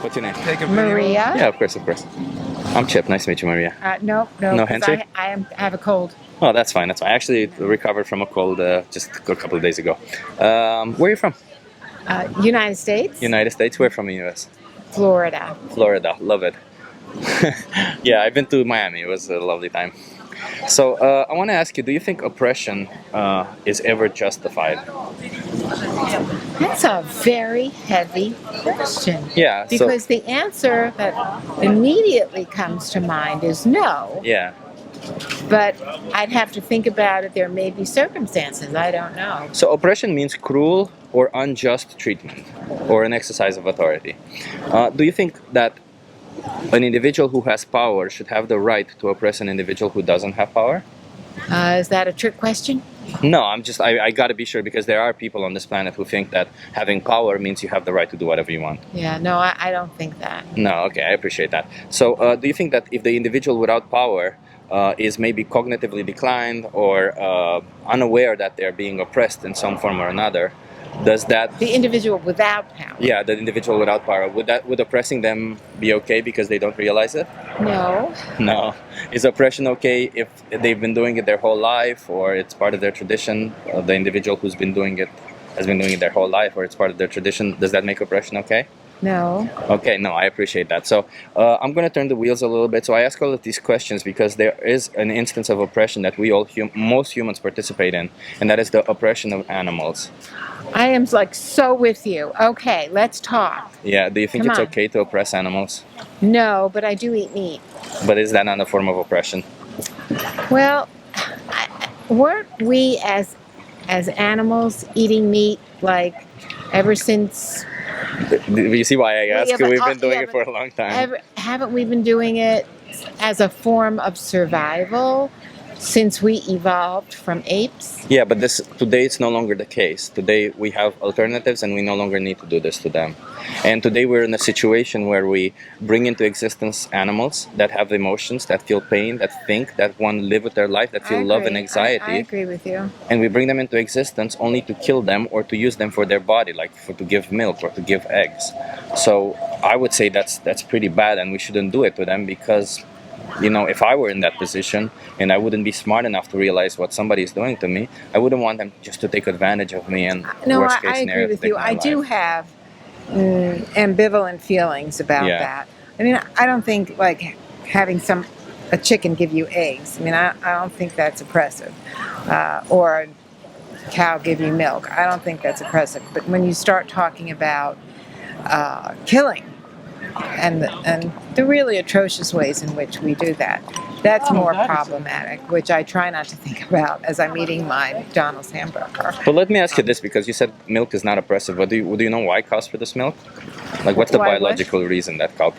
What's your name? Take a video. Maria? Yeah, of course, of course. I'm Chip. Nice to meet you, Maria. No, No 'cause Henry? I have a cold. Oh, that's fine. That's fine. I actually recovered from a cold just a couple of days ago. Where are you from? United States, United States. Where from in the US? Florida. Florida. Love it. Yeah, I've been to Miami. It was a lovely time. So I want to ask you: do you think oppression is ever justified? That's a very heavy question. Yeah. Because the answer that immediately comes to mind is no. Yeah. But I'd have to think about it. There may be circumstances. I don't know. So oppression means cruel or unjust treatment, or an exercise of authority. Do you think that an individual who has power should have the right to oppress an individual who doesn't have power? Is that a trick question? No, I gotta be sure, because there are people on this planet who think that having power means you have the right to do whatever you want. Yeah, no, I don't think that. No, okay, I appreciate that. So do you think that if the individual without power is maybe cognitively declined or unaware that they're being oppressed in some form or another, does that... The individual without power? Yeah, the individual without power. Would oppressing them be okay because they don't realize it? No. No. Is oppression okay if they've been doing it their whole life, or it's part of their tradition? The individual who's been doing it has been doing it their whole life, or it's part of their tradition. Does that make oppression okay? No. Okay, no, I appreciate that. So I'm going to turn the wheels a little bit. So I ask all of these questions because there is an instance of oppression that we all, most humans participate in, and that is the oppression of animals. I am like so with you. Okay, let's talk. Yeah, do you think Come it's on. okay to oppress animals? No, but I do eat meat. But is that not a form of oppression? Well, weren't we as animals eating meat like ever since? Do you see why I ask? Yeah, but- We've been doing yeah, it for a long time. Haven't we been doing it as a form of survival since we evolved from apes? Yeah, but today it's no longer the case. Today we have alternatives and we no longer need to do this to them. And today we're in a situation where we bring into existence animals that have emotions, that feel pain, that think, that want to live with their life, that feel love and anxiety. I agree with you. And we bring them into existence only to kill them or to use them for their body, like to give milk or to give eggs. So I would say that's pretty bad, and we shouldn't do it to them, because if I were in that position and I wouldn't be smart enough to realize what somebody is doing to me, I wouldn't want them just to take advantage of me and worst case I scenario. agree with you. I do have ambivalent feelings about that. I mean, I don't think like having a chicken give you eggs. I mean, I don't think that's oppressive. Or a cow give you milk. I don't think that's oppressive. But when you start talking about killing, and the really atrocious ways in which we do that, that's more problematic, which I try not to think about as I'm eating my McDonald's hamburger. But let me ask you this, because you said milk is not oppressive. But do you know why cows produce milk? Like, what's the biological reason that cow would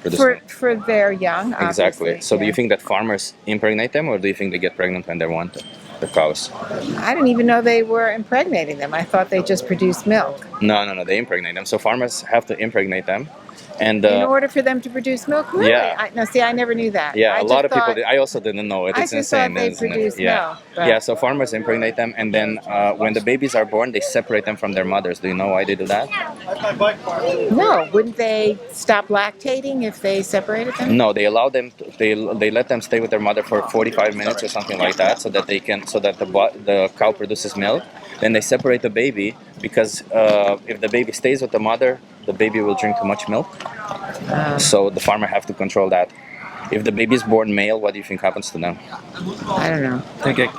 produce milk? For their young, Exactly. obviously, So do you think that farmers impregnate them, or do you think they get pregnant when they want to? The cows. I didn't even know they were impregnating them. I thought they just produced milk. No, they impregnate them. So farmers have to impregnate them. And in order for them to produce milk? Really? Yeah. I never knew that. Yeah, a lot of people did. I also didn't know it. It's insane, they isn't produce it? Yeah. milk. But... Yeah, so farmers impregnate them, and then when the babies are born, they separate them from their mothers. Do you know why they do that? No, wouldn't they stop lactating if they separated them? No, they allow them. They let them stay with their mother for 45 minutes or something like that, so that the cow produces milk. Then they separate the baby, because if the baby stays with the mother, the baby will drink too much milk. So the farmer have to control that. If the baby is born male, what do you think happens to them? I don't know. They get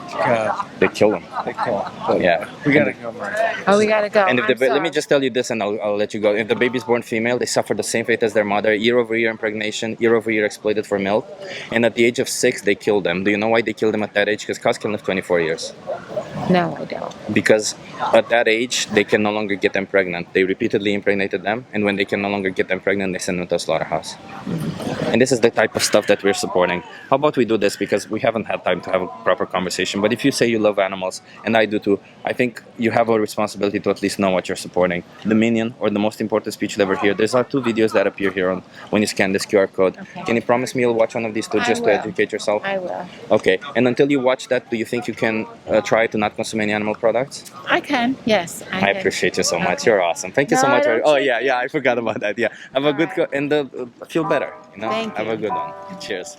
They kill them. they kill. Yeah. We gotta go, Maria. Oh, we gotta go. And if let me just tell you this, and I'll let you go. If the baby is born female, they suffer the same fate as their mother: year-over-year impregnation, year-over-year exploited for milk, and at the age of 6, they kill them. Do you know why they kill them at that age? Because cows can live 24 years. No, I don't. Because at that age, they can no longer get them pregnant. They repeatedly impregnated them, and when they can no longer get them pregnant, they send them to a slaughterhouse. And this is the type of stuff stuff that we're supporting. How about we do this, because we haven't had time to have a proper conversation, but if you say you love animals, and I do too, I think you have a responsibility to at least know what you're supporting. The Minion, or the most important speech you'll ever hear, there's are 2 videos that appear here on when you scan this QR code. Okay. Can you promise me you'll watch one of these 2 just to educate yourself? I will. Okay, and until you watch that, do you think you can try to not consume any animal products? I can. Yes. I appreciate you so much. Okay. You're awesome. Thank you so No, much. I don't Oh take yeah, it. I forgot about that. Yeah, have a good Alright. and feel better. You know, Thank have a you. good one. Cheers.